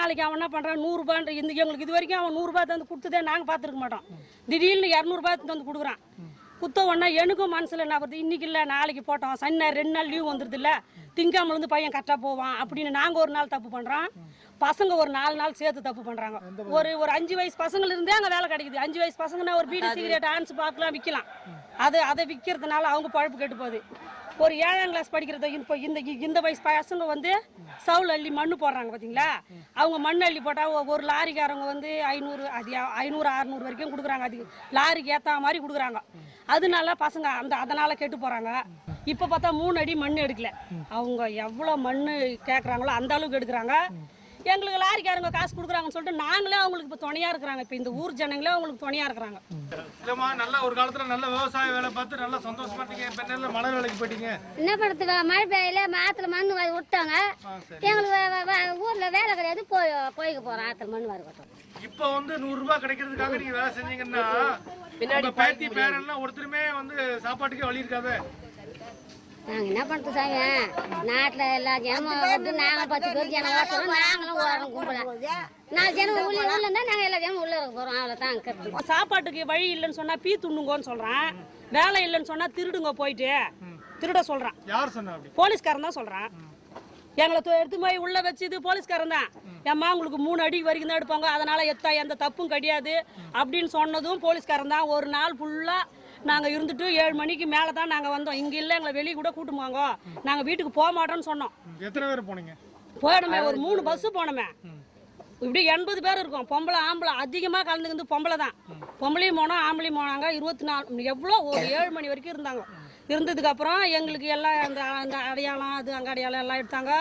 நாளைக்கு அவன் என்ன பண்ணுறான் 100 இந்த எங்களுக்கு இது வரைக்கும் அவன் 100 தந்து கொடுத்ததே நாங்கள் பார்த்துருக்க மாட்டோம். திடீர்னு 200 தந்து கொடுக்குறான். குத்த ஒன்றா எனக்கும் மனசில் என்ன வருது, இன்றைக்கி இல்லை நாளைக்கு போட்டோம், சனி ஞாயிறு 2 நாள் லீவ் வந்துடுது இல்லை, திங்காமலேருந்து பையன் கரெக்டாக போவான் அப்படின்னு நாங்கள் ஒரு நாள் தப்பு பண்ணுறோம். பசங்க ஒரு 4 நாள் சேர்த்து தப்பு பண்ணுறாங்க. ஒரு 5 வயசு பசங்கள்ல இருந்தே அங்கே வேலை கிடைக்குது. 5 வயசு பசங்கன்னா ஒரு பீடி சிகரெட் ஆன்ஸ் பார்க்கலாம் விற்கலாம். அதை விற்கிறதுனால அவங்க பழப்பு கெட்டு போகுது. ஒரு 7ஆம் கிளாஸ் படிக்கிறது இப்போ இந்த வயசு பசங்க வந்து சவுல் அள்ளி மண்ணு போடுறாங்க பார்த்தீங்களா. அவங்க மண் அள்ளி போட்டால் ஒரு லாரிக்காரங்க வந்து 500 600 வரைக்கும் கொடுக்குறாங்க. அதுக்கு லாரிக்கு ஏற்ற மாதிரி கொடுக்குறாங்க. அதனால பசங்க அதனால் கெட்டு போகிறாங்க. இப்போ பார்த்தா 3 அடி மண் எடுக்கல. அவங்க எவ்வளோ மண் கேட்குறாங்களோ அந்த அளவுக்கு எடுக்கிறாங்க. எங்களுக்கு லாரிக்காரங்க காசு கொடுக்குறாங்கன்னு சொல்லிட்டு நாங்களே அவங்களுக்கு இப்போ துணையாக இருக்கிறாங்க. இப்போ இந்த ஊர் ஜனங்களே அவங்களுக்கு துணையாக இருக்கிறாங்க. இல்லைம்மா, நல்ல ஒரு காலத்தில் நல்ல விவசாய வேலை பார்த்து நல்லா சந்தோஷமா இருக்கீங்க. இப்போ நல்ல மழை வேலைக்கு போயிட்டீங்க. என்ன படுத்து மழை பெய்யல ஆற்றுல மண் விட்டாங்க. எங்களுக்கு ஊரில் வேலை கிடையாது. போய்க்க போகிறோம் ஆற்றுல மண் வரட்டும். இப்போ வந்து 100 ரூபாய் கிடைக்கிறதுக்காக நீங்கள் வேலை செஞ்சீங்கன்னா பின்னாடி பேத்தி பேரெல்லாம் ஒருத்தருமே வந்து சாப்பாட்டுக்கே வழி இருக்காது. நாங்கள் என்ன பண்ணுறது சாமி, நாட்டில் எல்லா ஜனமும் வந்து நாங்கள் 10 பேர் ஜனங்களாக சொல்கிறோம். நாங்களும் ஓடுறோம் கும்பல 4 ஜனம் உள்ளே இருந்தால் நாங்கள் எல்லா ஜனமும் உள்ளே இருக்க போகிறோம். அவ்வளோதான் கருத்து. சாப்பாட்டுக்கு வழி இல்லைன்னு சொன்னால் பீ துண்ணுங்கன்னு சொல்கிறான். வேலை இல்லைன்னு சொன்னால் திருடுங்க போயிட்டு திருட சொல்கிறான். யார் சொன்னா? போலீஸ்காரன் தான் சொல்கிறான். எங்களை எடுத்து போய் உள்ளே வச்சுது போலீஸ்காரன் தான். ஏம்மா உங்களுக்கு 3 அடி வரைக்கும் தான் எடுப்பாங்க, அதனால் எந்த தப்பும் கிடையாது அப்படின்னு சொன்னதும் போலீஸ்காரன் தான். ஒரு நாள் ஃபுல்லாக நாங்கள் இருந்துட்டு 7 மணிக்கு மேலே தான் நாங்கள் வந்தோம். இங்கே இல்லை, எங்களை வெளியே கூட கூட்டு போங்க, நாங்கள் வீட்டுக்கு போக மாட்டோம்னு சொன்னோம். எத்தனை பேர் போனீங்க? போனோமே ஒரு 3 பஸ்ஸு போனோமே. இப்படி 80 பேர் இருக்கும். பொம்பளை ஆம்பளை அதிகமாக கலந்துக்கிந்து பொம்பளை தான். பொம்பளையும் போனோம் ஆம்பளையும் போனாங்க. 24 எவ்வளோ ஒரு 7 மணி வரைக்கும் இருந்தாங்க. இருந்ததுக்கப்புறம் எங்களுக்கு எல்லாம் அந்த அடையாளம் அது அங்கே அடையாளம் எல்லாம் எடுத்தாங்க.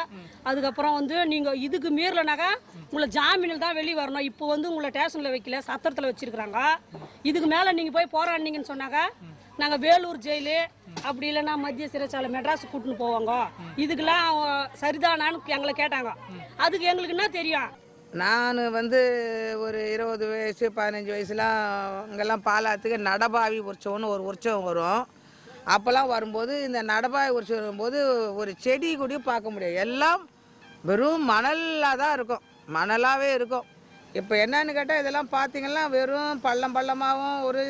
அதுக்கப்புறம் வந்து நீங்கள் இதுக்கு மீறலைனாக்கா உங்களை ஜாமீனில் தான் வெளியே வரணும். இப்போ வந்து உங்களை ஸ்டேஷனில் வைக்கல, சத்திரத்தில் வச்சுருக்குறாங்க. இதுக்கு மேலே நீங்கள் போய் போராடினீங்கன்னு சொன்னாக்கா நாங்கள் வேலூர் ஜெயிலு அப்படி இல்லைன்னா மத்திய சிறைச்சாலை மெட்ராஸுக்கு கூட்டின்னு போவாங்க. இதுக்கெல்லாம் சரிதானான்னு எங்களை கேட்டாங்க. அதுக்கு எங்களுக்கு என்ன தெரியும். நான் வந்து ஒரு 20 வயசு 15 வயசுலாம் அங்கெல்லாம் பாலாத்துக்கு நடபாவி உற்சவம்னு ஒரு உற்சவம் வரும். அப்போல்லாம் வரும்போது இந்த நடபாவி உற்சவம் வரும்போது ஒரு செடி கூட பார்க்க முடியாது. எல்லாம் வெறும் மணலாக தான் இருக்கும், மணலாகவே இருக்கும். இப்போ என்னன்னு கேட்டால் இதெல்லாம் பார்த்தீங்கன்னா வெறும் பள்ளமாகவும் ஒரு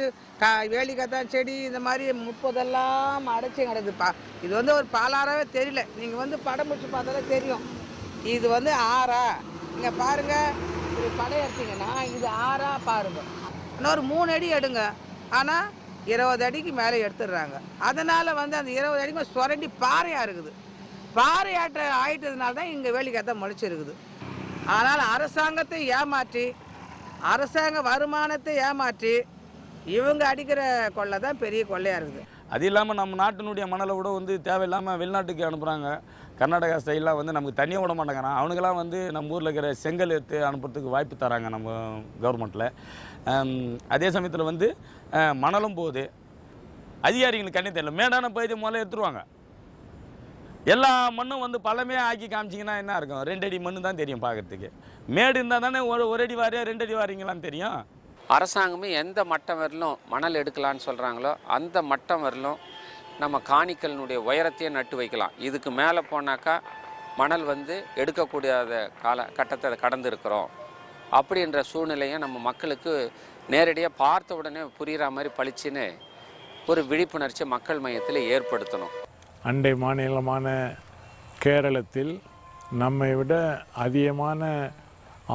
வேலிக்கத்தான் செடி இந்த மாதிரி 30 அடைச்சி கிடக்குதுப்பா. இது வந்து ஒரு பாலாறாவே தெரியல. நீங்கள் வந்து படம் பிடிச்சி பார்த்தாலே தெரியும். இது வந்து ஆறா, இங்கே பாருங்கள், இப்படி படம் எடுத்தீங்கன்னா இது ஆறா பாருங்கள். இன்னொரு 3 அடி எடுங்க, ஆனால் 20 அடிக்கு மேலே எடுத்துடுறாங்க. அதனால் வந்து அந்த 20 அடிக்கு சுரண்டி பாறையாக இருக்குது. பாறையாட்ட ஆயிட்டதுனால தான் இங்கே வேலிக்கத்தான் முளைச்சிருக்குது. ஆனால் அரசாங்கத்தை ஏமாற்றி, அரசாங்க வருமானத்தை ஏமாற்றி இவங்க அடிக்கிற கொள்ளை தான் பெரிய கொள்ளையாக இருக்குது. அது இல்லாமல் நம்ம நாட்டினுடைய மணலை கூட வந்து தேவையில்லாமல் வெளிநாட்டுக்கு அனுப்புகிறாங்க. கர்நாடகா ஸ்டைலாம் வந்து நமக்கு தனியாக விட மாட்டேங்கிறான். அவனுக்கெல்லாம் வந்து நம்ம ஊரில் இருக்கிற செங்கல் எடுத்து அனுப்புறதுக்கு வாய்ப்பு தராங்க நம்ம கவர்மெண்ட்டில். அதே சமயத்தில் வந்து மணலும் போகுது, அதிகாரிகளுக்கு கண்ணே தெரியல. மேடான பகுதி முதல்ல எடுத்துருவாங்க. எல்லா மண்ணும் வந்து பழமே ஆக்கி காமிச்சிங்கன்னா என்ன இருக்கும், 2 அடி மண்ணு தான் தெரியும் பார்க்குறதுக்கு. மேடு இருந்தால் தானே ஒரு அடி வாரியா 2 அடி வாரிங்களான்னு தெரியும். அரசாங்கமே எந்த மட்டம் வரலும் மணல் எடுக்கலான்னு சொல்கிறாங்களோ அந்த மட்டம் வரலும் நம்ம காணிக்கலினுடைய உயரத்தையே நட்டு வைக்கலாம். இதுக்கு மேலே போனாக்கா மணல் வந்து எடுக்கக்கூடியாத கட்டத்தை கடந்து இருக்கிறோம் அப்படின்ற சூழ்நிலையை நம்ம மக்களுக்கு நேரடியாக பார்த்த உடனே புரிகிற மாதிரி பளிச்சுன்னு ஒரு விழிப்புணர்ச்சி மக்கள் மையத்தில் ஏற்படுத்தணும். அண்டை மாநிலமான கேரளத்தில் நம்மை விட அதிகமான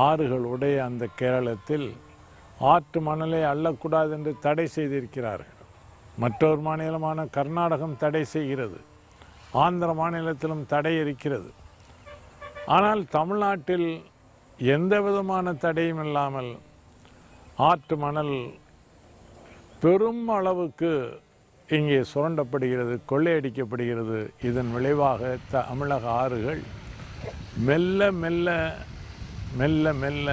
ஆறுகள் உடைய அந்த கேரளத்தில் ஆற்று மணலை அள்ளக்கூடாது என்று தடை செய்திருக்கிறார்கள். மற்றொரு மாநிலமான கர்நாடகம் தடை செய்கிறது, ஆந்திர மாநிலத்திலும் தடை இருக்கிறது. ஆனால் தமிழ்நாட்டில் எந்த விதமான தடையும் இல்லாமல் ஆற்று மணல் பெரும் அளவுக்கு இங்கே சுரண்டப்படுகிறது, கொள்ளையடிக்கப்படுகிறது. இதன் விளைவாக தமிழக ஆறுகள் மெல்ல மெல்ல மெல்ல மெல்ல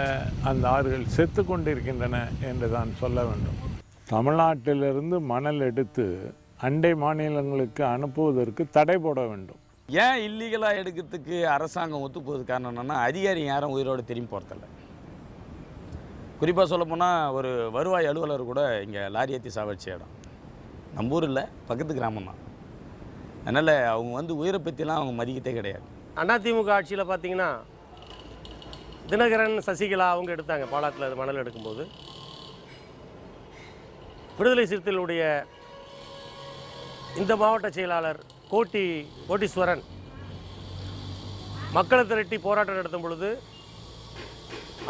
அந்த ஆறுகள் செத்து கொண்டிருக்கின்றன என்று தான் சொல்ல வேண்டும். தமிழ்நாட்டிலிருந்து மணல் எடுத்து அண்டை மாநிலங்களுக்கு அனுப்புவதற்கு தடை போட வேண்டும். ஏன் இல்லீகலாக எடுக்கிறதுக்கு அரசாங்கம் ஒத்து போகிறது காரணம் என்னென்னா, அதிகாரி யாரும் உயிரோடு திரும்பி போகிறதில்ல. குறிப்பாக சொல்லப்போனால் ஒரு வருவாய் அலுவலர் கூட இங்கே லாரி ஏற்றி சாவடிச்ச இடம் நம்ம ஊர் இல்லை, பக்கத்து கிராமம் தான். அதனால் அவங்க வந்து உயிரை பற்றிலாம் அவங்க மதிக்கத்தே கிடையாது. அதிமுக ஆட்சியில் பார்த்தீங்கன்னா தினகரன், சசிகலா அவங்க எடுத்தாங்க பாலாற்றில் அது மணல் எடுக்கும்போது. விடுதலை சிறுத்தைகளுடைய இந்த மாவட்ட செயலாளர் கோட்டீஸ்வரன் மக்களை திரட்டி போராட்டம் நடத்தும் பொழுது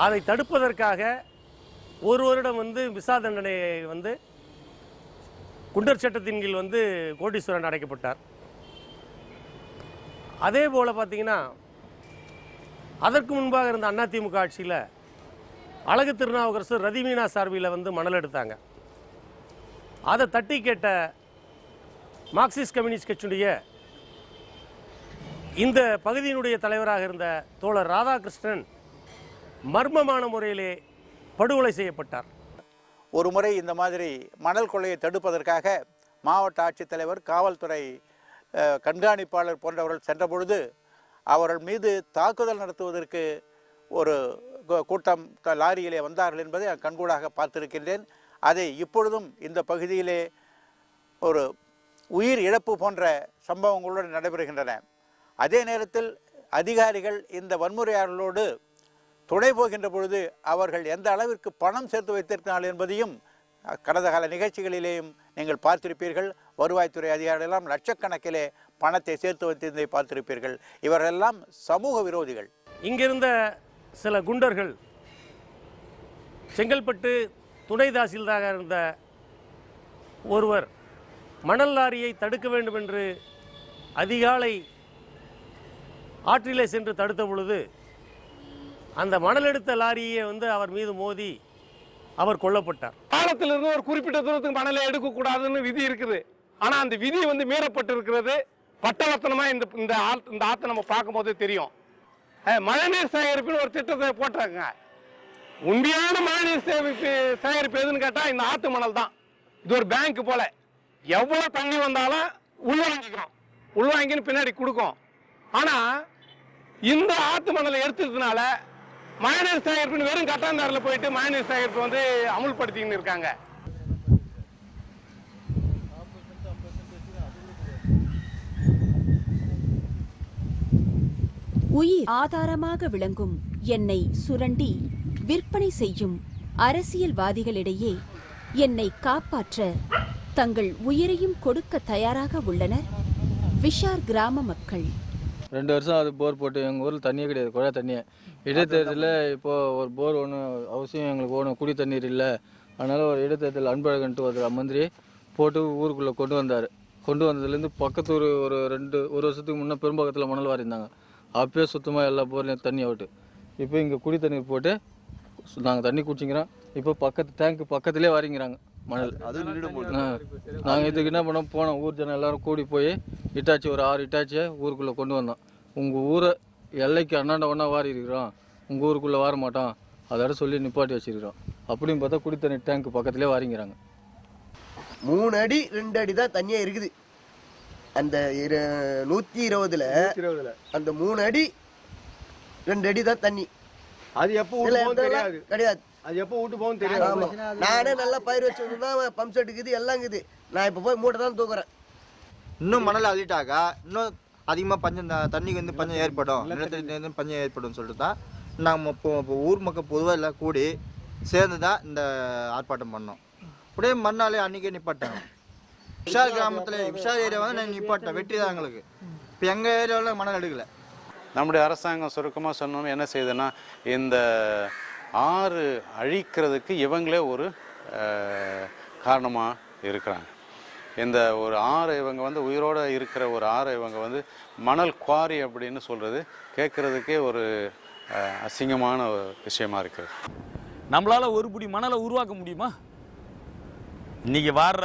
அதை தடுப்பதற்காக ஒரு வருடம் விசா தண்டனையை குண்டர் சட்டத்தின் கீழ் கோட்டீஸ்வரன் அடைக்கப்பட்டார். அதே போல் பார்த்தீங்கன்னா அதற்கு முன்பாக இருந்த அதிமுக ஆட்சியில் அழகு திருநாவுக்கரசு ரதிமீனா சார்பில் மணல் எடுத்தாங்க. அதை தட்டி கேட்ட மார்க்சிஸ்ட் கம்யூனிஸ்ட் கட்சியுடைய இந்த பகுதியினுடைய தலைவராக இருந்த தோழர் ராதாகிருஷ்ணன் மர்மமான முறையிலே படுகொலை செய்யப்பட்டார். ஒரு முறை இந்த மாதிரி மணல் கொள்ளையை தடுப்பதற்காக மாவட்ட ஆட்சித்தலைவர், காவல்துறை கண்காணிப்பாளர் போன்றவர்கள் சென்ற பொழுது அவர்கள் மீது தாக்குதல் நடத்துவதற்கு ஒரு கூட்டம் லாரியிலே வந்தார்கள் என்பதை நான் கண்கூடாக பார்த்திருக்கின்றேன். அதை இப்பொழுதும் இந்த பகுதியிலே ஒரு உயிர் இழப்பு போன்ற சம்பவங்களுடன் நடைபெறுகின்றன. அதே நேரத்தில் அதிகாரிகள் இந்த வன்முறையாளர்களோடு துணை போகின்ற பொழுது அவர்கள் எந்த அளவிற்கு பணம் சேர்த்து வைத்திருக்கிறார்கள் என்பதையும் கடந்த கால நிகழ்ச்சிகளிலேயும் நீங்கள் பார்த்திருப்பீர்கள். வருவாய்த்துறை அதிகாரிகளெல்லாம் லட்சக்கணக்கிலே பணத்தை சேர்த்து வைத்திருந்ததை பார்த்திருப்பீர்கள். இவரெல்லாம் சமூக விரோதிகள். இங்கிருந்த சில குண்டர்கள் செங்கல்பட்டு துணை தாசில்தாராக இருந்த ஒருவர் மணல் லாரியை தடுக்க வேண்டும் என்று அதிகாலை ஆற்றிலே சென்று தடுத்த பொழுது அந்த மணல் எடுத்த லாரியை அவர் மீது மோதி அவர் கொல்லப்பட்டார். பாலத்திலிருந்து ஒரு குறிப்பிட்ட தூரத்துக்கு மணலை எடுக்கக்கூடாதுன்னு விதி இருக்குது. ஆனால் அந்த விதி மீறப்பட்டு இருக்கிறது. பட்டவர்த்தனமாக இந்த ஆற்றை நம்ம பார்க்கும்போது தெரியும். மழைநீர் சேகரிப்புன்னு ஒரு திட்டத்தை போட்டாங்க. உண்மையான மழைநீர் சேகரிப்பு எதுன்னு கேட்டால் இந்த ஆற்று மணல் தான். இது ஒரு பேங்க் போல, எவ்வளோ தண்ணி வந்தாலும் உள்வாங்கின்னு பின்னாடி கொடுக்கும். ஆனால் இந்த ஆற்று மணலை எடுத்ததுனால மழைநீர் சேகரிப்புன்னு வெறும் கட்டாந்தாரில் போயிட்டு மழைநீர் சேகரிப்பு அமுல்படுத்திக்கின்னு இருக்காங்க. உயிர் ஆதாரமாக விளங்கும் என்னை சுரண்டி விற்பனை செய்யும் அரசியல்வாதிகளிடையே என்னை காப்பாற்ற தங்கள் உயிரையும் கொடுக்க தயாராக உள்ளனர் விஷார் கிராம மக்கள். 2 வருஷம் அது போர் போட்டு எங்கள் ஊரில் தண்ணியே கிடையாது, குழா தண்ணியே. இடைத்தேர்தலில் இப்போது ஒரு போர் ஒன்று அவசியம் எங்களுக்கு ஒன்று, குடி தண்ணீர் இல்லை. அதனால் ஒரு இடைத்தேர்தல் அன்பழகன்ட்டு ஒரு மந்திரி போட்டு ஊருக்குள்ளே கொண்டு வந்தார். கொண்டு வந்ததுலேருந்து பக்கத்து ஒரு வருஷத்துக்கு முன்னே பெரும்பாக்கத்தில் மணல் வாரியிருந்தாங்க. அப்பயே சுத்தமாக எல்லா போர்லையும் தண்ணி அவுட்டு. இப்போ இங்கே குடி தண்ணீர் போட்டு நாங்கள் தண்ணி குடிச்சிக்கிறோம். இப்போ டேங்க்கு பக்கத்துலேயே வாரிங்கிறாங்க மணல். நாங்கள் இதுக்கு என்ன பண்ணோம், போனோம் ஊர் ஜனம் எல்லோரும் கூடி போய் இட்டாச்சி ஒரு 6 இட்டாச்சியை ஊருக்குள்ளே கொண்டு வந்தோம். உங்கள் ஊரை எல்லைக்கு அண்ணாண்ட ஒன்றா வாரி இருக்கிறோம், உங்கள் ஊருக்குள்ளே வார மாட்டோம் அதோட சொல்லி நிப்பாட்டி வச்சுருக்கிறோம். அப்படின்னு பார்த்தா குடி தண்ணி டேங்க்கு பக்கத்துலேயே வாரிங்கிறாங்க. 3 அடி 2 அடி தான் தண்ணியே இருக்குது. அந்த 120ல் அந்த 3 அடி 2 அடி தான் தண்ணி. அது எப்போ கிடையாது, அது எப்போ விட்டு போகும் தெரியாது. நானே நல்லா பயிர் வச்சதுன்னா பம்ப் செட் இருக்குது, எல்லாம் இருக்குது. நான் இப்போ போய் மூட்டை தான் தூக்குறேன். இன்னும் மணல் அள்ளிட்டாக்கா இன்னும் அதிகமாக பஞ்சம், தண்ணிக்கு பஞ்சம் ஏற்படும், நிலத்தடி பஞ்சம் ஏற்படும் சொல்லிட்டு தான் நாங்கள் இப்போ ஊர் மக்கள் பொதுவாக எல்லாம் கூடி சேர்ந்து தான் இந்த ஆர்ப்பாட்டம் பண்ணோம். அப்படியே மண்ணாலே அன்றைக்கே நிப்பாட்டாங்க. விஷால் கிராமத்தில் விஷால் ஏரியா நாங்கள் நிப்பாட்டோம். வெற்றி தான் எங்களுக்கு. இப்போ எங்கள் ஏரியாவில் மணல் எடுக்கலை. நம்முடைய அரசாங்கம் சுருக்கமாக சொன்னோம் என்ன செய்யுதுன்னா, இந்த ஆறு அழிக்கிறதுக்கு இவங்களே ஒரு காரணமாக இருக்கிறாங்க. இந்த ஒரு ஆறு இவங்க உயிரோடு இருக்கிற ஒரு ஆறு இவங்க மணல் குவாரி அப்படின்னு சொல்கிறது கேட்குறதுக்கே ஒரு அசிங்கமான விஷயமா இருக்குது. நம்மளால் ஒரு பிடி மணலை உருவாக்க முடியுமா? இன்றைக்கி வாடுற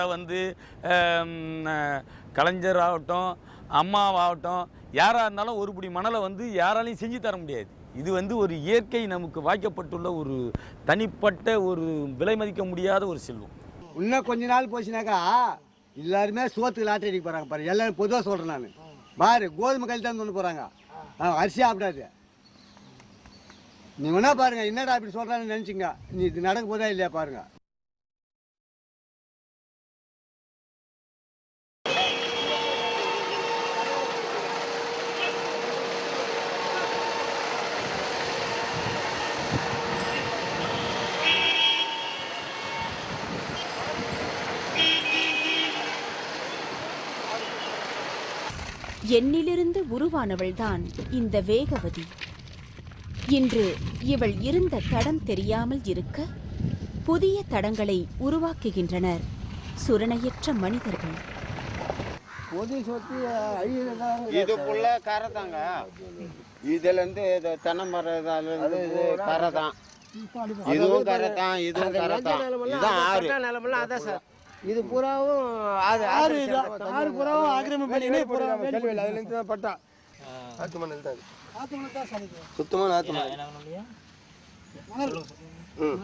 கலைஞர் ஆகட்டும், அம்மாவாகட்டும், யாராக இருந்தாலும் ஒரு பிடி மணலை யாராலையும் செஞ்சு தர முடியாது. இது ஒரு இயற்கை நமக்கு வாய்க்கப்பட்டுள்ள ஒரு தனிப்பட்ட ஒரு விலை மதிக்க முடியாத ஒரு செல்வம். இன்னும் கொஞ்ச நாள் போச்சுனாக்கா எல்லாருமே சோத்துக்கு லாட்டரி அடிக்க போகிறாங்க பாரு. எல்லாரும் பொதுவாக சொல்கிறேன் நான் பாரு, கோதுமை கல் தான் கொண்டு போகிறாங்க, அரிசி சாப்பிடாது. நீ வேணா பாருங்க, என்னடா அப்படி சொல்கிறான்னு நினச்சிங்க, நீ இது நடக்க போதா இல்லையா பாருங்க. என்னிலிருந்து உருவானவள்தான் இந்த வேகவதி. இன்று இவள் இருந்த தடம் தெரியாமல் இருக்க புதிய தடங்களை உருவாக்குகின்றனர் சுரணையற்ற மனிதர்கள். இது ஃபுல்லா கரை தாங்க. இதுலேருந்து இது தென்னை மரம் கரை தான். இதுவும் கரை தான், இதுவும் கரை தான். இதுதான் ஆறு. அதான் சார், இது பூராவும் ஆறு பூராவும் ஆக்கிரமிப்பு பண்ணி பூரா அதுல இருந்து தான் பட்டா ஆத்து மணல் தான். சுத்தமான ஆத்து மணல்.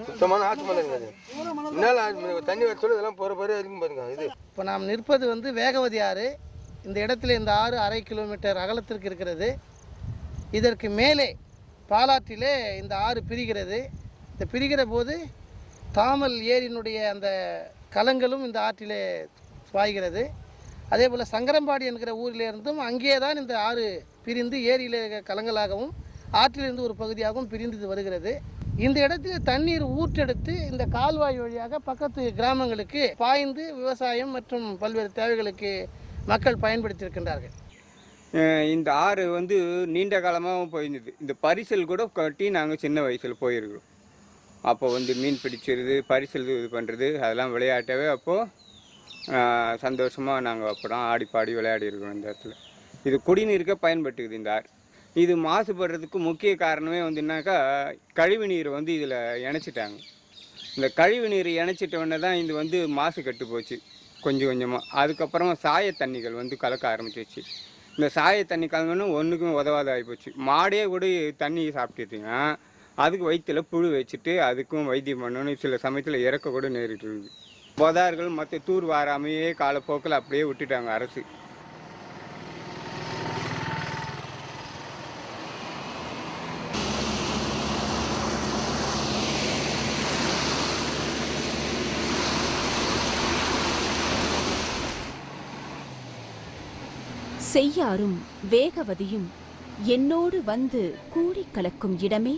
சுத்தமான ஆத்து மணல். தண்ணி வர சொல்லி இதெல்லாம் போற போற இருக்கும் பாருங்க. இது இப்போ நாம் நிற்பது வந்து வேகவதி ஆறு. இந்த இடத்துல இந்த ஆறு 1/2 கிலோமீட்டர் அகலத்திற்கு இருக்கிறது. இதற்கு மேலே பாலாற்றிலே இந்த ஆறு பிரிகிறது. இந்த பிரிகிற போது தாமல் ஏரியினுடைய அந்த கலங்களும் இந்த ஆற்றிலே பாய்கிறது. அதே போல் சங்கரம்பாடி என்கிற ஊரிலிருந்தும் அங்கே தான் இந்த ஆறு பிரிந்து ஏரியிலே கலங்களாகவும் ஆற்றிலிருந்து ஒரு பகுதியாகவும் பிரிந்து வருகிறது. இந்த இடத்துல தண்ணீர் ஊற்றெடுத்து இந்த கால்வாய் வழியாக பக்கத்து கிராமங்களுக்கு பாய்ந்து விவசாயம் மற்றும் பல்வேறு தேவைகளுக்கு மக்கள் பயன்படுத்தியிருக்கின்றார்கள். இந்த ஆறு வந்து நீண்ட காலமாகவும் போயிருந்தது. இந்த பரிசல் கூட கட்டி நாங்கள் சின்ன வயசில் போயிருக்கிறோம். அப்போ வந்து மீன் பிடிச்சிருது, பரிசல் இது பண்ணுறது, அதெல்லாம் விளையாட்டவே அப்போது சந்தோஷமாக நாங்கள் அப்போ ஆடி பாடி விளையாடி இருக்கிறோம் இந்த இடத்துல. இது குடிநீருக்கே பயன்பட்டுக்குது இந்த ஆறு. இது மாசுபடுறதுக்கு முக்கிய காரணமே வந்துன்னாக்கா கழிவு நீர் வந்து இதில் இணைச்சிட்டாங்க. இந்த கழிவு நீர் இணைச்சிட்டோடனே தான் இது வந்து மாசு கட்டு போச்சு கொஞ்சம் கொஞ்சமாக. அதுக்கப்புறமா சாய தண்ணிகள் வந்து கலக்க ஆரம்பிச்சிச்சு. இந்த சாய தண்ணி கலங்கன்னு ஒன்றுக்கும் உதவாத ஆகிப்போச்சு. மாடே கூட தண்ணி சாப்பிட்டுச்சுன்னா அதுக்கு வயிற்றில் புழு வச்சுட்டு அதுக்கும் வைத்தியம் பண்ணணும். சில சமயத்தில் இறக்க கூட நேரிட்டு இருக்குது. பொதார்கள் மற்ற தூர் வாராமையே காலப்போக்கில் அப்படியே விட்டுட்டாங்க அரசு. செய்யாரும் வேகவதியும் என்னோடு வந்து கூடி கலக்கும் இடமே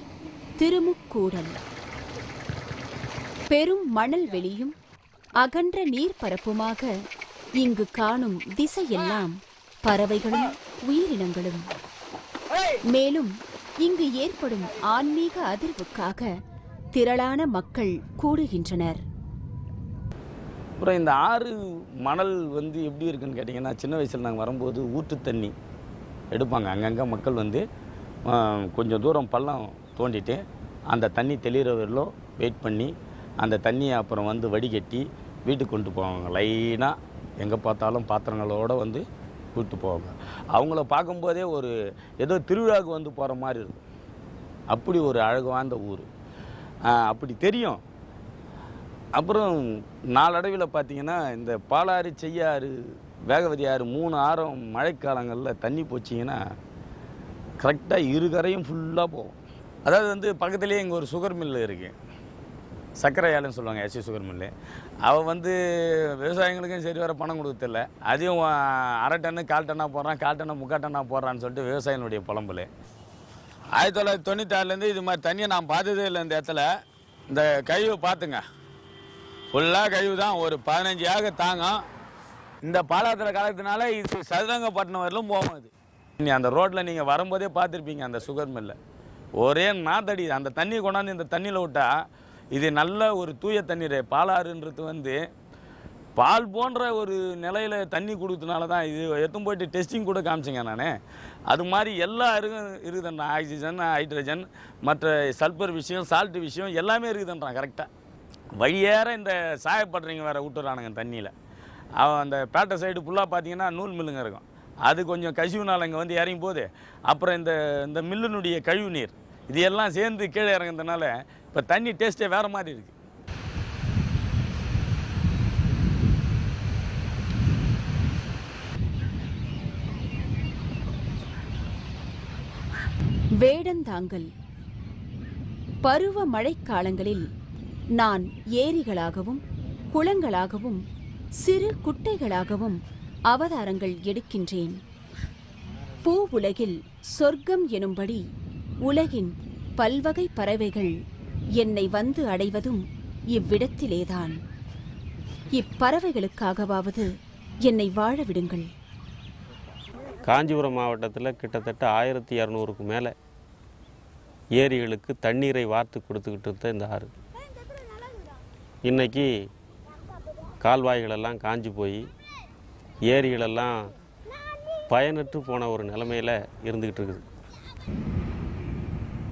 திருமுக்கூடல். பெரும் மணல் வெளியும் அகன்ற நீர்ப்பரப்புமாக இங்கு காணும் திசையெல்லாம் பறவைகளும் உயிரினங்களும். மேலும் இங்கு ஏற்படும் ஆன்மீக அதிர்வுக்காக திரளான மக்கள் கூடுகின்றனர். அப்புறம் இந்த ஆறு மணல் வந்து எப்படி இருக்குன்னு கேட்டிங்கன்னா, சின்ன வயசில் நாங்கள் வரும்போது ஊற்று தண்ணி எடுப்பாங்க. அங்கங்கே மக்கள் வந்து கொஞ்சம் தூரம் பள்ளம் தோண்டிட்டு அந்த தண்ணி தெளிகிற வரலும் வெயிட் பண்ணி அந்த தண்ணியை அப்புறம் வந்து வடிகட்டி வீட்டுக்கு கொண்டு போவாங்க. லைனாக எங்கே பார்த்தாலும் பாத்திரங்களோடு வந்து கூப்பிட்டு போவாங்க. அவங்கள பார்க்கும்போதே ஒரு ஏதோ திருவிழாவுக்கு வந்து போகிற மாதிரி இருக்கும். அப்படி ஒரு அழகு வாய்ந்த ஊர் அப்படி தெரியும். அப்புறம் நாளடைவில் பார்த்திங்கன்னா இந்த பாலாறு, செய்யாறு, வேகவதி ஆறு 3 ஆறும் மழைக்காலங்களில் தண்ணி போச்சிங்கன்னா கரெக்டாக இருகரையும் ஃபுல்லாக போகும். அதாவது வந்து பக்கத்துலேயே இங்கே ஒரு சுகர் மில்லு இருக்குது, சர்க்கரை ஆலைன்னு சொல்லுவாங்க, எஸ்சி சுகர் மில்லு. அவள் வந்து விவசாயிகளுக்கும் சரி வர பணம் கொடுக்கல. அதையும் 1/2 டன்னு 1/4 டன்னாக போடுறான், 1/4 டன்னு 3/4 டன்னாக போடுறான்னு சொல்லிட்டு விவசாயினுடைய புலம்புல 1996லேருந்து இது மாதிரி தண்ணியை நான் பார்த்ததே இல்லை. இந்த இடத்துல இந்த கழிவை பார்த்துங்க, ஃபுல்லாக கழிவு தான். ஒரு 15 ஆக தாங்கும். இந்த பாலாத்திர காலத்தினால இது சதுரங்கப்பட்டினம் வரலும் போகும். அது அந்த ரோட்டில் நீங்கள் வரும்போதே பார்த்துருப்பீங்க. அந்த சுகர் மில்ல ஒரே நாத்தடி. அந்த தண்ணி கொண்டாந்து இந்த தண்ணியில் விட்டால் இது நல்ல ஒரு தூய தண்ணீர். பாலாறுன்றது வந்து பால் போன்ற ஒரு நிலையில் தண்ணி கொடுத்தனால தான் இது எடுத்தும் போயிட்டு டெஸ்டிங் கூட காமிச்சிங்க நான். அது மாதிரி எல்லா இருக்குதுன்றான். ஆக்சிஜன், ஹைட்ரஜன், மற்ற சல்பர் விஷயம், சால்ட்டு விஷயம் எல்லாமே இருக்குதுன்றான் கரெக்டாக. வழியேற இந்த சாயப்படுறீங்க வேறு விட்டுறானுங்க தண்ணியில். அவன் அந்த பேட்டை சைடு ஃபுல்லாக பார்த்தீங்கன்னா நூல் மில்லுங்க இருக்கும். அது கொஞ்சம் கசிவுனால் இங்கே வந்து இறங்கும் போது அப்புறம் இந்த மில்லினுடைய கழிவு நீர் இது எல்லாம் சேர்ந்து கீழே இறங்குறதுனால இப்போ தண்ணி டேஸ்ட்டே வேறு மாதிரி இருக்குது. வேடந்தாங்கல். பருவ மழைக்காலங்களில் நான் ஏரிகளாகவும் குளங்களாகவும் சிறு குட்டைகளாகவும் அவதாரங்கள் எடுக்கின்றேன். பூ உலகில் சொர்க்கம் எனும்படி உலகின் பல்வகை பறவைகள் என்னை வந்து அடைவதும் இவ்விடத்திலேதான். இப்பறவைகளுக்காகவாவது என்னை வாழ விடுங்கள். காஞ்சிபுரம் மாவட்டத்தில் கிட்டத்தட்ட 1200க்கு மேலே ஏரிகளுக்கு தண்ணீரை வார்த்து கொடுத்துக்கிட்டு இருந்த இந்த ஆறு இன்றைக்கி கால்வாய்களெல்லாம் காஞ்சி போய் ஏரிகளெல்லாம் பயனற்று போன ஒரு நிலைமையில் இருந்துக்கிட்டு இருக்குது.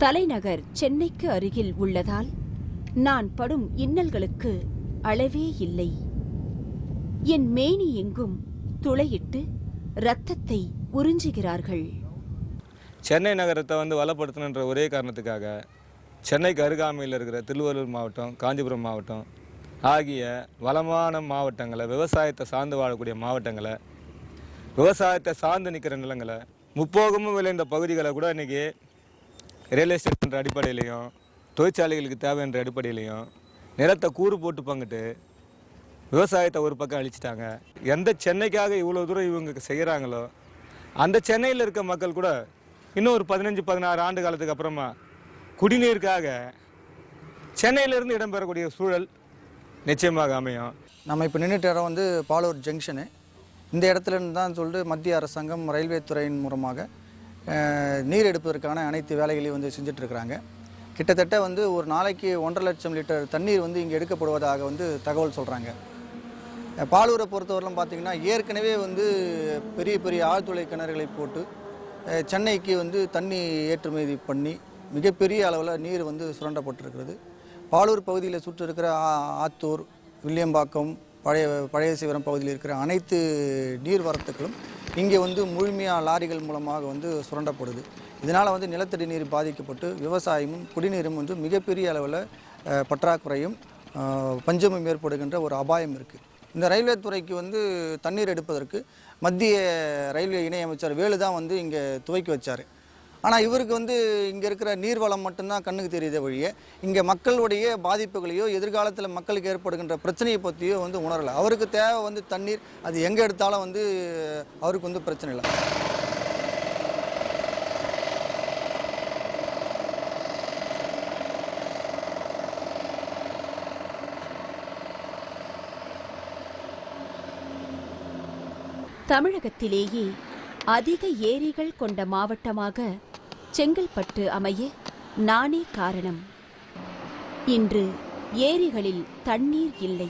தலைநகர் சென்னைக்கு அருகில் உள்ளதால் நான் படும் இன்னல்களுக்கு அளவே இல்லை. என் மேனி எங்கும் துளையிட்டு இரத்தத்தை உறிஞ்சுகிறார்கள். சென்னை நகரத்தை வந்து வளப்படுத்தணுன்ற ஒரே காரணத்துக்காக சென்னைக்கு அருகாமையில் இருக்கிற திருவள்ளூர் மாவட்டம், காஞ்சிபுரம் மாவட்டம் ஆகிய வளமான மாவட்டங்களை, விவசாயத்தை சார்ந்து வாழக்கூடிய மாவட்டங்களை, விவசாயத்தை சார்ந்து நிற்கிற நிலங்களை, முப்போகமும் விளைந்த பகுதிகளை கூட இன்றைக்கி ரியல் எஸ்டேட் என்ற அடிப்படையிலையும் தொழிற்சாலைகளுக்கு தேவை என்ற அடிப்படையிலையும் நிலத்தை கூறு போட்டு பங்கிட்டு விவசாயத்தை ஒரு பக்கம் அழிச்சிட்டாங்க. எந்த சென்னைக்காக இவ்வளோ தூரம் இவங்க செய்கிறாங்களோ அந்த சென்னையில் இருக்க மக்கள் கூட இன்னும் ஒரு 15-16 ஆண்டு காலத்துக்கு அப்புறமா குடிநீருக்காக சென்னையிலேருந்து இடம்பெறக்கூடிய சூழல் நிச்சயமாக அமையும். நம்ம இப்போ நின்றுட்டு இடம் வந்து பாலூர் ஜங்ஷனு. இந்த இடத்துலேருந்து தான் சொல்லிட்டு மத்திய அரசாங்கம் ரயில்வே துறையின் மூலமாக நீர் எடுப்பதற்கான அனைத்து வேலைகளையும் வந்து செஞ்சிட்ருக்குறாங்க. கிட்டத்தட்ட வந்து ஒரு நாளைக்கு 1.5 லட்சம் லிட்டர் தண்ணீர் வந்து இங்கே எடுக்கப்படுவதாக வந்து தகவல் சொல்கிறாங்க. பாலூரை பொறுத்தவரையிலும் பார்த்திங்கன்னா ஏற்கனவே வந்து பெரிய பெரிய ஆழ்துளை கிணறுகளை போட்டு சென்னைக்கு வந்து தண்ணி ஏற்றுமதி பண்ணி மிகப்பெரிய அளவில் நீர் வந்து சுரண்டப்பட்டிருக்கிறது. பாலூர் பகுதியில் சுற்றி இருக்கிற ஆத்தூர், வில்லியம்பாக்கம், பழைய சிவரம் பகுதியில் இருக்கிற அனைத்து நீர்வரத்துக்களும் இங்கே வந்து முழுமையாக லாரிகள் மூலமாக வந்து சுரண்டப்படுது. இதனால் வந்து நிலத்தடி நீர் பாதிக்கப்பட்டு விவசாயமும் குடிநீரும் வந்து மிகப்பெரிய அளவில் பற்றாக்குறையும் பஞ்சமும் ஏற்படுகின்ற ஒரு அபாயம் இருக்குது. இந்த ரயில்வே துறைக்கு வந்து தண்ணீர் எடுப்பதற்கு மத்திய ரயில்வே இணையமைச்சர் வேலு தான் வந்து இங்கே துவக்கி வச்சார். ஆனால் இவருக்கு வந்து இங்கே இருக்கிற நீர்வளம் மட்டும்தான் கண்ணுக்கு தெரியுதே வழியே இங்கே மக்களுடைய பாதிப்புகளையோ எதிர்காலத்தில் மக்களுக்கு ஏற்படுகின்ற பிரச்சனையை பற்றியோ வந்து உணரலை. அவருக்கு தேவை வந்து தண்ணீர், அது எங்கே எடுத்தாலும் வந்து அவருக்கு வந்து பிரச்சனை இல்லை. தமிழகத்திலேயே அதிக ஏரிகள் கொண்ட மாவட்டமாக செங்கல்பட்டு அமைய நானே காரணம். இன்று ஏரிகளில் தண்ணீர் இல்லை.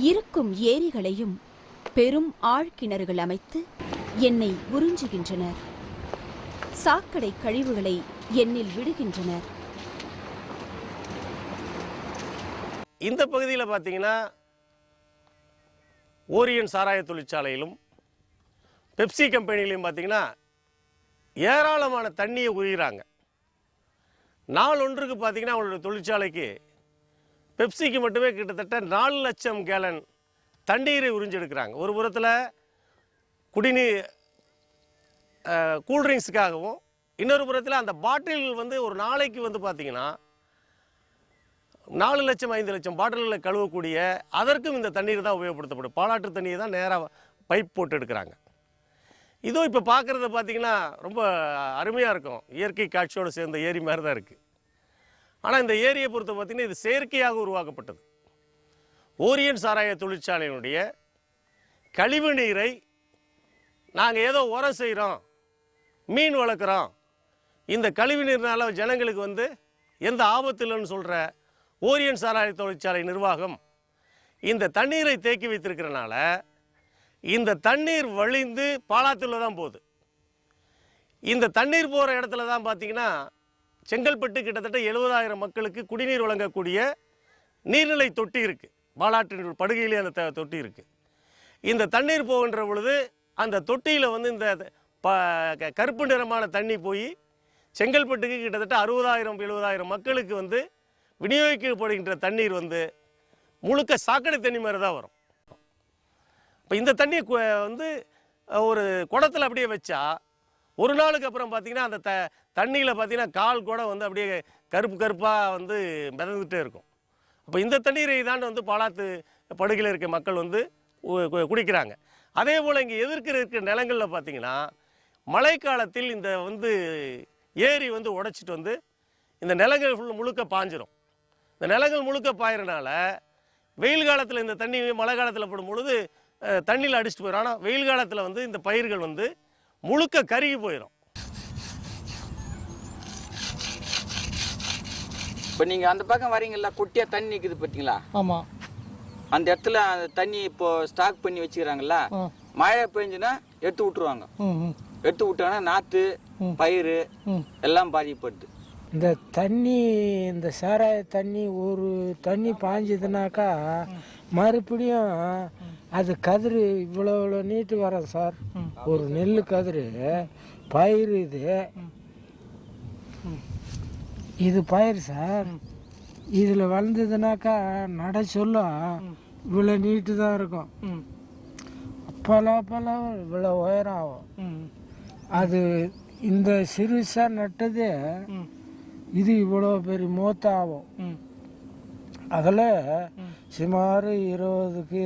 இருக்கும் ஏரிகளையும் பெரும் ஆழ்கிணறுகள் அமைத்து என்னை உறிஞ்சுகின்றனர். சாக்கடை கழிவுகளை என்னில் விடுகின்றனர். இந்த பகுதியில் பார்த்தீங்கன்னா ஓரியன் சாராய தொழிற்சாலையிலும் பெப்சி கம்பெனிலையும் பார்த்திங்கன்னா ஏராளமான தண்ணியை உரிகிறாங்க. நாள் ஒன்றுக்கு பார்த்திங்கன்னா அவங்களோட தொழிற்சாலைக்கு பெப்சிக்கு மட்டுமே கிட்டத்தட்ட 4 லட்சம் கேலன் தண்ணீரை உறிஞ்செடுக்கிறாங்க. ஒரு புறத்தில் குடிநீர் கூல்ட்ரிங்க்ஸுக்காகவும், இன்னொரு புறத்தில் அந்த பாட்டில் வந்து ஒரு நாளைக்கு வந்து பார்த்திங்கன்னா 4 லட்சம் 5 லட்சம் பாட்டில்களை கழுவக்கூடிய அதற்கும் இந்த தண்ணீர் தான் உபயோகப்படுத்தப்படும். பாலாற்று தண்ணியை தான் நேராக பைப் போட்டு எடுக்கிறாங்க. இதுவும் இப்போ பார்க்குறத பார்த்திங்கன்னா ரொம்ப அருமையாக இருக்கும். இயற்கை காட்சியோடு சேர்ந்த ஏரி மாதிரி தான் இருக்குது. ஆனால் இந்த ஏரியை பொறுத்த பார்த்திங்கன்னா இது செயற்கையாக உருவாக்கப்பட்டது. ஓரியன் சாராய தொழிற்சாலையினுடைய கழிவு நீரை நாங்கள் ஏதோ உரம் செய்கிறோம், மீன் வளர்க்குறோம், இந்த கழிவு நீர்னால ஜனங்களுக்கு வந்து எந்த ஆபத்து இல்லைன்னு சொல்கிற ஓரியன் சாராய தொழிற்சாலை நிர்வாகம் இந்த தண்ணீரை தேக்கி வைத்திருக்கிறனால இந்த தண்ணீர் வழிந்து பாலாத்துல தான் போகுது. இந்த தண்ணீர் போகிற இடத்துல தான் பார்த்திங்கன்னா செங்கல்பட்டு கிட்டத்தட்ட 70,000 மக்களுக்கு குடிநீர் வழங்கக்கூடிய நீர்நிலை தொட்டி இருக்குது. பாலாற்றின் படுகையிலே அந்த தொட்டி இருக்குது. இந்த தண்ணீர் போகின்ற பொழுது அந்த தொட்டியில் வந்து இந்த கருப்பு நிறமான தண்ணி போய் செங்கல்பட்டுக்கு கிட்டத்தட்ட 60,000-70,000 மக்களுக்கு வந்து விநியோகிக்கப்படுகின்ற தண்ணீர் வந்து முழுக்க சாக்கடை தண்ணி மாதிரி தான் வரும். இப்போ இந்த தண்ணி வந்து ஒரு குடத்தில் அப்படியே வச்சா ஒரு நாளுக்கு அப்புறம் பார்த்திங்கன்னா அந்த தண்ணியில் பார்த்திங்கன்னா கால் கூட வந்து அப்படியே கருப்பாக வந்து மிதந்துகிட்டே இருக்கும். அப்போ இந்த தண்ணீரை தான் வந்து பாலாத்து படுகையில் இருக்க மக்கள் வந்து குடிக்கிறாங்க. அதே போல் இங்கே இருக்கிற நிலங்களில் பார்த்திங்கன்னா மழைக்காலத்தில் இந்த வந்து ஏரி வந்து உடைச்சிட்டு வந்து இந்த நிலங்கள் முழுக்க பாஞ்சிரும். இந்த நிலங்கள் முழுக்க பாயிறனால வெயில் காலத்தில் இந்த தண்ணி மழை காலத்தில் போடும் பொழுது தண்ணியில் அடிச்சுட்டு போயிடும். ஆனால் வெயில் காலத்தில் வந்து இந்த பயிர்கள் வந்து முழுக்க கருகி போயிடும். இப்போ நீங்கள் அந்த பக்கம் வரீங்களா, குட்டியாக தண்ணி நிற்குது பார்த்தீங்களா? ஆமாம். அந்த இடத்துல அந்த தண்ணி இப்போ ஸ்டாக் பண்ணி வச்சுக்கிறாங்களா, மழை பெஞ்சுன்னா எடுத்து விட்டுருவாங்க. எடுத்து விட்டாங்கன்னா நாற்று பயிர் எல்லாம் பாதிப்படுது. இந்த தண்ணி, இந்த சாராய தண்ணி ஒரு தண்ணி பாய்ஞ்சதுனாக்கா மறுபடியும் அது கதிர் இவ்வளோ நீட்டு வரும் சார். ஒரு நெல் கதிர் பயிர், இது பயிர் சார். இதில் வளர்ந்ததுனாக்கா நட சொல்ல இவ்வளோ நீட்டு தான் இருக்கும். அப்போலாம் இவ்வளோ உயரம் ஆகும். அது இந்த சிறுசாக நட்டது இது இவ்வளோ பெரிய மூத்த ஆகும். அதில் சுமார் 20க்கு